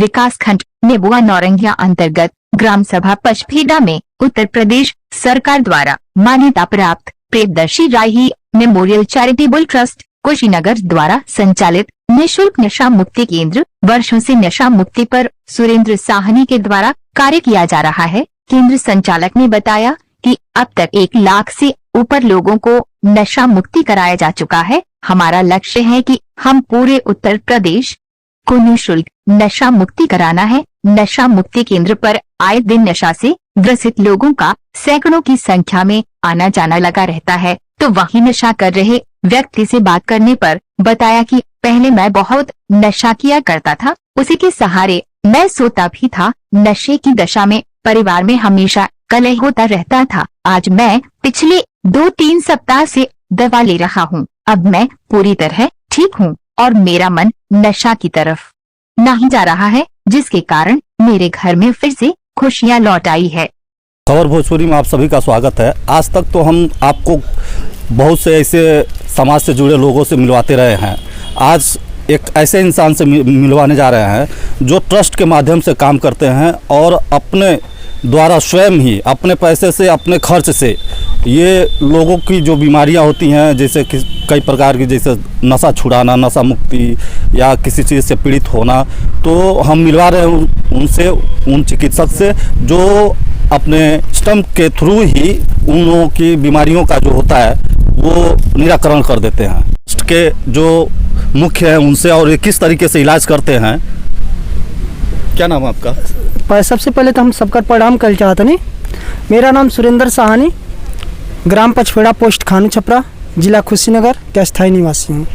विकास खंड नेबुआ नौरंगिया अंतर्गत ग्राम सभा पचपेड़ा में उत्तर प्रदेश सरकार द्वारा मान्यता प्राप्त प्रियदर्शी राही मेमोरियल चैरिटेबल ट्रस्ट कुशीनगर द्वारा संचालित निःशुल्क नशा मुक्ति केंद्र वर्षों से नशा मुक्ति पर सुरेंद्र साहनी के द्वारा कार्य किया जा रहा है। केंद्र संचालक ने बताया कि अब तक 1 लाख से ऊपर लोगों को नशा मुक्ति कराया जा चुका है। हमारा लक्ष्य है कि हम पूरे उत्तर प्रदेश को निःशुल्क नशा मुक्ति कराना है। नशा मुक्ति केंद्र पर आए दिन नशा से ग्रसित लोगों का सैकड़ों की संख्या में आना जाना लगा रहता है। तो वहीं नशा कर रहे व्यक्ति से बात करने पर बताया कि पहले मैं बहुत नशा किया करता था, उसी के सहारे मैं सोता भी था। नशे की दशा में परिवार में हमेशा कलह होता रहता था। आज मैं पिछले 2-3 सप्ताह से दवा ले रहा हूँ। अब मैं पूरी तरह ठीक हूँ और मेरा मन नशा की तरफ नहीं जा रहा है, जिसके कारण मेरे घर में फिर से खुशियाँ लौट आई है। खबर भोजपुरी में आप सभी का स्वागत है। आज तक तो हम आपको बहुत से ऐसे समाज से जुड़े लोगों से मिलवाते रहे हैं। आज एक ऐसे इंसान से मिलवाने जा रहे हैं जो ट्रस्ट के माध्यम से काम करते हैं और अपने द्वारा स्वयं ही अपने पैसे से अपने खर्च से ये लोगों की जो बीमारियां होती हैं, जैसे कई प्रकार की, जैसे नशा छुड़ाना, नशा मुक्ति या किसी चीज़ से पीड़ित होना, तो हम मिलवा रहे हैं उनसे, उन चिकित्सक से जो अपने सिस्टम के थ्रू ही उन लोगों की बीमारियों का जो होता है वो निराकरण कर देते हैं। ट्रस्ट के जो मुख्य हैं उनसे और ये किस तरीके से इलाज करते हैं। क्या नाम है आपका? सबसे पहले तो हम सबका प्रणाम कर चाहते नहीं। मेरा नाम सुरेंद्र साहनी, ग्राम पचपेड़ा, पोस्ट खानू छपरा, जिला कुशीनगर का स्थायी निवासी हूँ।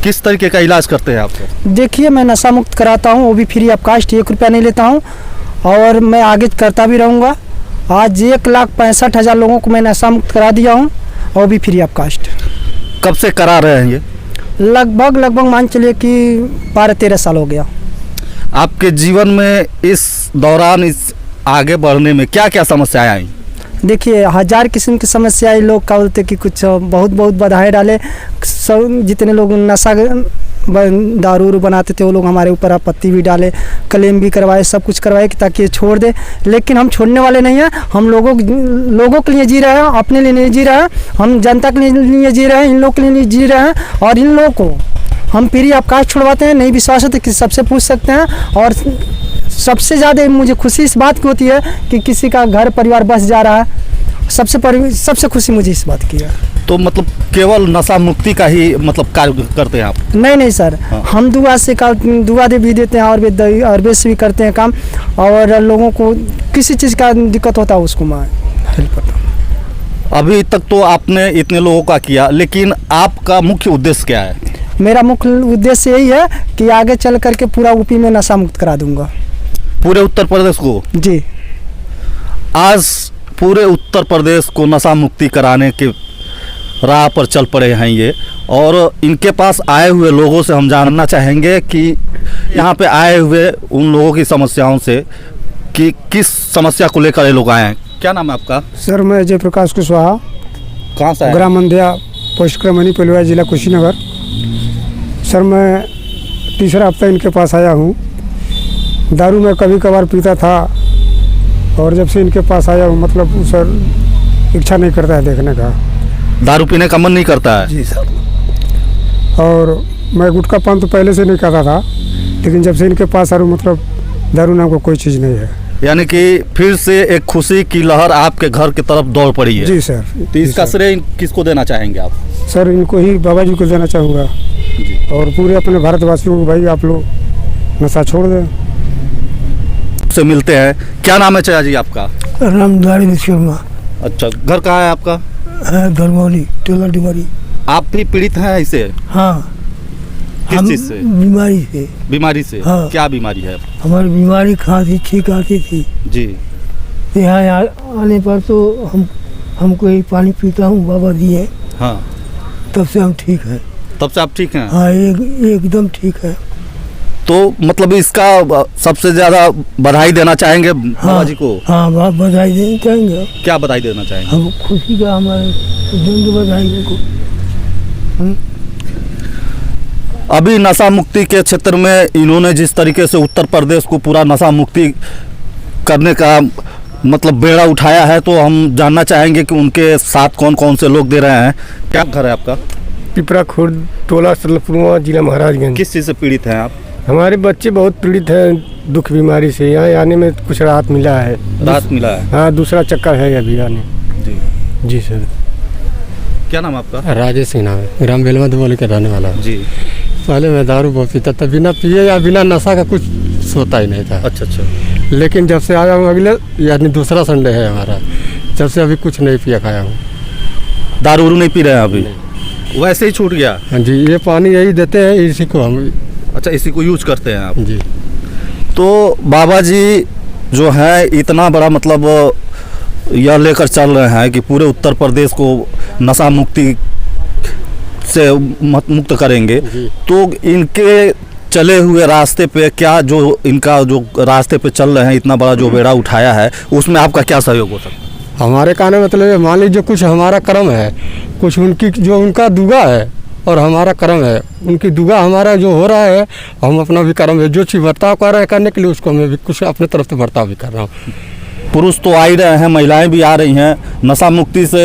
किस तरीके का इलाज करते हैं आप? देखिए, मैं नशा मुक्त कराता हूँ, वो भी फ्री ऑफ कास्ट, 1 रुपया नहीं लेता हूँ और मैं आगे करता भी रहूँगा। आज 1,65,000 लोगों को मैं नशा मुक्त करा दिया हूँ और भी फ्री ऑफ कास्ट। कब से करा रहे हैं ये? लगभग मान चलिए कि 12-13 साल हो गया। आपके जीवन में इस दौरान, इस आगे बढ़ने में क्या क्या समस्याएं आई? देखिए, 1000 किस्म की समस्याएं लोग का बोलते कि कुछ बहुत बधाई डाले। सब जितने लोग नशा दारू बनाते थे वो लोग हमारे ऊपर आपत्ति भी डाले, क्लेम भी करवाए, सब कुछ करवाए कि ताकि ये छोड़ दे। लेकिन हम छोड़ने वाले नहीं हैं। हम लोगों के लिए जी रहे हैं, अपने लिए नहीं जी रहे हैं। हम जनता के लिए जी रहे हैं, इन लोगों के लिए नहीं जी रहे हैं। और इन लोगों को हम फ्री ऑफ कास्ट छुड़वाते हैं। नहीं विश्वास है तो सबसे पूछ सकते हैं। और सबसे ज़्यादा मुझे खुशी इस बात की होती है कि किसी का घर परिवार बस जा रहा है। सबसे खुशी मुझे इस बात की है। तो मतलब केवल नशा मुक्ति का ही मतलब कार्य करते हैं आप? नहीं सर, हाँ। हम दुआ भी देते हैं और बेस भी करते हैं काम। और लोगों को किसी चीज़ का दिक्कत होता है उसको मैं हेल्प करता हूँ। अभी तक तो आपने इतने लोगों का किया, लेकिन आपका मुख्य उद्देश्य क्या है? मेरा मुख्य उद्देश्य यही है कि आगे चल करके पूरा यूपी में नशा मुक्त करा दूंगा, पूरे उत्तर प्रदेश को। जी, आज पूरे उत्तर प्रदेश को नशा मुक्ति कराने के राह पर चल पड़े हैं ये। और इनके पास आए हुए लोगों से हम जानना चाहेंगे कि यहाँ पे आए हुए उन लोगों की समस्याओं से कि किस समस्या को लेकर ये लोग आए हैं। क्या नाम है आपका? सर, मैं जयप्रकाश कुशवाहा, कहाँ से? ग्राम अंधिया, पोस्ट क्रमणी पलवा, जिला कुशीनगर। सर, मैं तीसरा हफ्ता इनके पास आया हूँ। दारू मैं कभी कभार पीता था और जब से इनके पास आया हूँ, मतलब सर इच्छा नहीं करता है देखने का। दारू पीने का मन नहीं करता है? जी सर। और मैं गुटखा पान तो पहले से नहीं खाता था, लेकिन जब से इनके पास आ रहा हूँ, मतलब दारू नाम को कोई चीज़ नहीं है। यानी कि फिर से एक खुशी की लहर आपके घर की तरफ दौड़ पड़ी है। जी सर। तो इसका श्रेय किसको देना चाहेंगे आप? सर, इनको ही, बाबा जी को देना चाहूँगा और पूरे अपने भारतवासियों को, भाई आप लोग नशा छोड़ दें। से मिलते हैं। क्या नाम है चाचा जी आपका? रामधारी विश्वकर्मा। अच्छा, घर कहाँ है आपका? धर्मौली, टेलर डिमारी। आप भी पीड़ित हैं इसे? हाँ। किस चीज़ से? बीमारी से। हाँ। क्या बीमारी है? हमारी बीमारी खांसी छींक आती थी जी। यहाँ आने पर तो हमको ही पानी पीता हूँ, बाबा दिए। हाँ। तब से हम ठीक हैं। तब से आप ठीक हैं? हाँ, एकदम ठीक है। तो मतलब इसका सबसे ज़्यादा बधाई देना चाहेंगे बाबा जी को? हाँ, बधाई देना चाहेंगे। क्या बधाई देना चाहेंगे? हम खुशी का, हमारे देंगे बधाई को। अभी नशा मुक्ति के क्षेत्र में इन्होंने जिस तरीके से उत्तर प्रदेश को पूरा नशा मुक्ति करने का मतलब बेड़ा उठाया है, तो हम जानना चाहेंगे कि उनके साथ कौन कौन से लोग दे रहे हैं। क्या घर है आपका? पिपरा खुर्द, टोला सरलपुरवा, जिला महाराजगंज। किस चीज़ से पीड़ित हैं आप? हमारे बच्चे बहुत पीड़ित हैं दुख बीमारी से। यहाँ आने में कुछ राहत मिला है। राहत मिला है? हाँ, दूसरा चक्कर है अभी आने। जी सर। क्या नाम आपका? राजेश सिंह नाम है, ग्राम बेलवंत बोल के रहने वाला हूँ। जी। पहले मैं दारू बहुत पीता था, बिना पिए या बिना नशा का कुछ सोता ही नहीं था। अच्छा अच्छा। लेकिन जब से आया हूँ अगले यानी दूसरा संडे है हमारा, जब से अभी कुछ नहीं पिया खाया हूँ। दारू नहीं पी रहे हैं अभी? वैसे ही छूट गया? हाँ जी, ये पानी यही देते हैं इसी को हम। अच्छा, इसी को यूज करते हैं आप? जी। तो बाबा जी जो है इतना बड़ा मतलब यह लेकर चल रहे हैं कि पूरे उत्तर प्रदेश को नशा मुक्ति से मुक्त करेंगे, तो इनके चले हुए रास्ते पे क्या जो इनका जो रास्ते पे चल रहे हैं, इतना बड़ा जो बेड़ा उठाया है, उसमें आपका क्या सहयोग हो सकता है? हमारे कहने मतलब ये मान लीजिए कुछ हमारा कर्म है, कुछ उनकी जो उनका दुआ है और हमारा कर्म है। उनकी दुआ हमारा जो हो रहा है, हम अपना भी कर्म है जो चीज़ बर्ताव कर रहे हैं करने के लिए, उसको मैं भी कुछ अपने तरफ से बर्ताव भी कर रहा हूँ। पुरुष तो आ ही रहे हैं, महिलाएं भी आ रही हैं। नशा मुक्ति से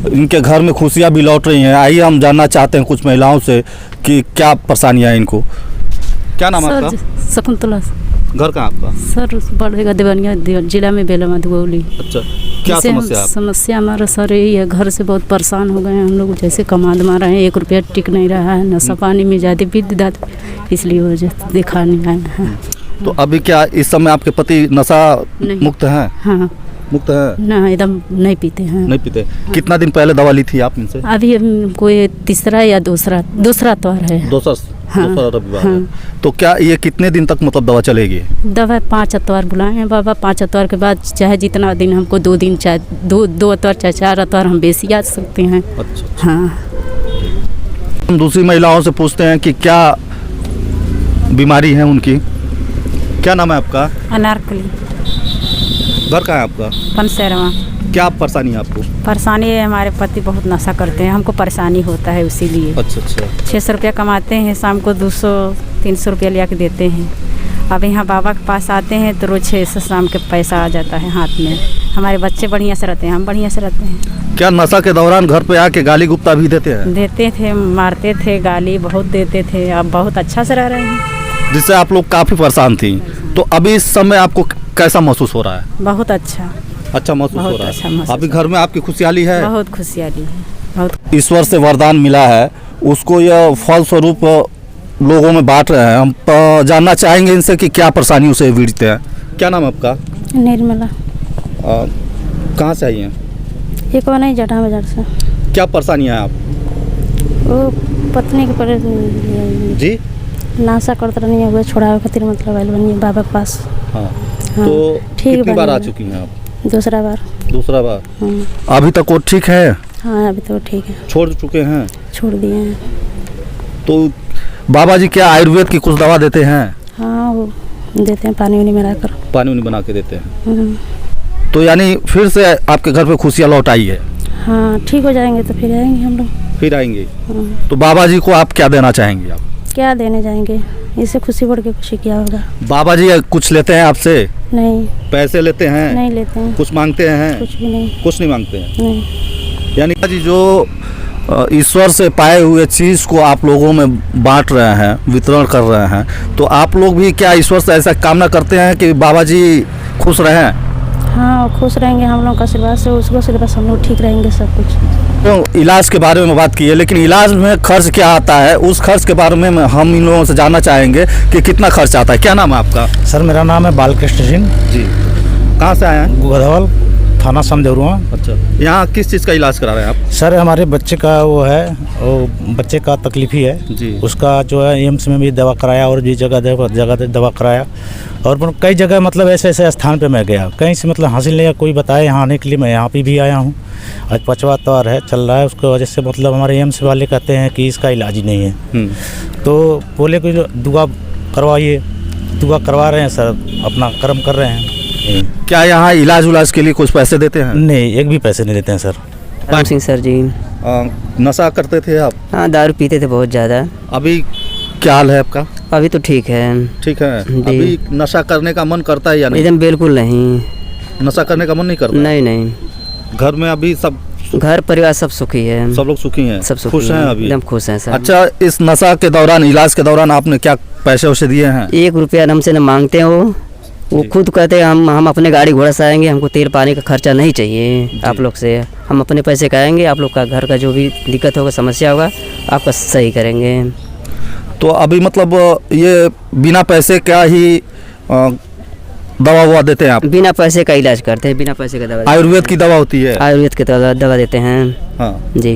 इनके घर में खुशियाँ भी लौट रही हैं। आइए हम जानना चाहते हैं कुछ महिलाओं से कि क्या परेशानियाँ हैं इनको। क्या नाम है आपका? शकुंतला। घर कहाँ आपका? सर बढ़ेगा देवनिया जिला में बेलवा दुगौली। अच्छा, क्या समस्या है? समस्या हमारा सर यही है, घर से बहुत परेशान हो गए हैं हम लोग। जैसे कमा दमा रहे हैं, 1 रुपया टिक नहीं रहा है, नशा पानी में ज़्यादा विद्युत, इसलिए वजह से दिखाने आए हैं। तो अभी क्या इस समय आपके पति नशा मुक्त हैं? हाँ, मुक्त है ना, एकदम नहीं पीते हैं। नहीं पीते? कितना दिन पहले दवा ली थी आप इनसे? अभी कोई तीसरा या दूसरा त्वार है। दूसरा रविवार है। तो क्या ये कितने दिन तक मतलब दवा चलेगी? दवा 5 अतवार बुलाए हैं बाबा। 5 अतवार के बाद चाहे जितना दिन हमको 2 दिन, चाहे 2 अतवार, चाहे 4 अतवार, हम बेसी आ सकते हैं। अच्छा। हाँ। हम दूसरी महिलाओं से पूछते हैं कि क्या बीमारी है उनकी। क्या नाम है आपका? अनारकली। घर कहाँ है आपका? पनसेरवा। क्या परेशानी है आपको? परेशानी है, हमारे पति बहुत नशा करते हैं, हमको परेशानी होता है इसीलिए। अच्छा अच्छा। 600 रुपया कमाते हैं, शाम को 200-300 रुपया लिया के देते हैं। अब यहाँ बाबा के पास आते हैं तो रोज 600 शाम के पैसा आ जाता है हाथ में। हमारे बच्चे बढ़िया से रहते हैं, हम बढ़िया से रहते हैं। क्या नशा के दौरान घर पे आके गाली गुप्ता भी देते हैं? देते थे, मारते थे, गाली बहुत देते थे। अब बहुत अच्छा से रह रहे हैं, जिससे आप लोग काफ़ी परेशान थी। तो अभी इस समय आपको कैसा महसूस हो रहा है? बहुत अच्छा। अच्छा महसूस हो बहुत रहा अच्छा है? महसूस अभी घर में आपकी खुशहाली है? बहुत खुशहाली है, बहुत। ईश्वर से वरदान मिला है, उसको यह फल स्वरूप लोगों में बांट रहे हैं। हम जानना चाहेंगे इनसे कि क्या परेशानियों से पीड़ित हैं। क्या नाम है आपका? निर्मला। कहाँ से आई हैं? ये कौन है? जटा बाजार से। क्या परेशानी है आप? वो पत्नी के परेशानी जी? नाशा करते रहनी है, छोड़ावे खातिर मतलब आइल बनी बाबा के पास। हाँ। हाँ, तो ठीक कितनी बार आ बनी है। चुकी हैं आप? दूसरा बार। दूसरा बार? हाँ। अभी तक वो ठीक है? हाँ, अभी तो ठीक है, छोड़ चुके हैं? छोड़ दिए हैं। तो बाबा जी क्या आयुर्वेद की कुछ दवा देते हैं? हाँ, वो देते हैं, पानी वानी मिलाकर। पानी उनी बना के देते हैं। तो यानी फिर से आपके घर पे खुशियाँ लौट आई है? हाँ, ठीक हो जाएंगे तो फिर आएंगे हम लोग। फिर आएंगे? हाँ। तो बाबा जी को आप क्या देना चाहेंगे? आप क्या देने जाएंगे, इससे खुशी बढ़ के खुशी क्या होगा। बाबा जी कुछ लेते हैं आपसे? नहीं, पैसे लेते हैं? नहीं लेते हैं। कुछ मांगते हैं? कुछ भी नहीं। कुछ नहीं मांगते हैं? नहीं। यानी जी जो ईश्वर से पाए हुए चीज़ को आप लोगों में बांट रहे हैं, वितरण कर रहे हैं, तो आप लोग भी क्या ईश्वर से ऐसा कामना करते हैं कि बाबा जी खुश रहें? हाँ, खुश रहेंगे हम लोग का आशीर्वाद से, उसको आशीर्वाद से हम लोग ठीक रहेंगे सब कुछ। तो इलाज के बारे में बात की है, लेकिन इलाज में खर्च क्या आता है, उस खर्च के बारे में हम इन लोगों से जानना चाहेंगे कि कितना खर्च आता है। क्या नाम है आपका? सर मेरा नाम है बालकृष्ण सिंह जी। कहाँ से आए हैं? गोधवल थाना समदेवरुआ। अच्छा, यहाँ किस चीज़ का इलाज करा रहे हैं आप? सर हमारे बच्चे का वो है, वो बच्चे का तकलीफी है जी। उसका जो है एम्स में भी दवा कराया और भी जगह दवा कराया, और कई जगह मतलब ऐसे ऐसे स्थान पे मैं गया, कहीं से मतलब हासिल नहीं, कोई बताया यहाँ आने के लिए मैं यहाँ पे भी आया हूँ। आज 5वां अतवार है चल रहा है, उसकी वजह से मतलब हमारे एम्स वाले कहते हैं कि इसका इलाज ही नहीं है। तो बोले कि दुआ करवाइए, दुआ करवा रहे हैं सर, अपना कर्म कर रहे हैं। क्या यहाँ इलाज के लिए कुछ पैसे देते हैं? नहीं, एक भी पैसे नहीं देते हैं सर। राम सिंह सर जी। नशा करते थे आप? हाँ, दारू पीते थे बहुत ज़्यादा। अभी क्या हाल है आपका? अभी तो ठीक है। ठीक है। जी। अभी नशा करने का मन करता है या नहीं? एकदम बिल्कुल नहीं। नशा करने का मन नहीं करता? नहीं नहीं। घर में अभी सब घर परिवार सब सुखी है। सब लोग सुखी हैं? सब सुखी खुश हैं अभी? एकदम खुश हैं सर। अच्छा, इस नशा के दौरान, इलाज के दौरान आपने क्या पैसे वैसे दिए हैं? 1 रुपया हमसे न मांगते हैं वो खुद कहते हैं हम अपने गाड़ी घोड़ा से आएंगे, हमको तेल पानी का खर्चा नहीं चाहिए आप लोग से, हम अपने पैसे का आएंगे, आप लोग का घर का जो भी दिक्कत होगा समस्या होगा आपका सही करेंगे। तो अभी मतलब ये बिना पैसे क्या ही दवा ववा देते हैं आप? बिना पैसे का इलाज करते हैं, बिना पैसे का दवा। आयुर्वेद की दवा होती है? आयुर्वेद की दवा देते हैं। हाँ जी।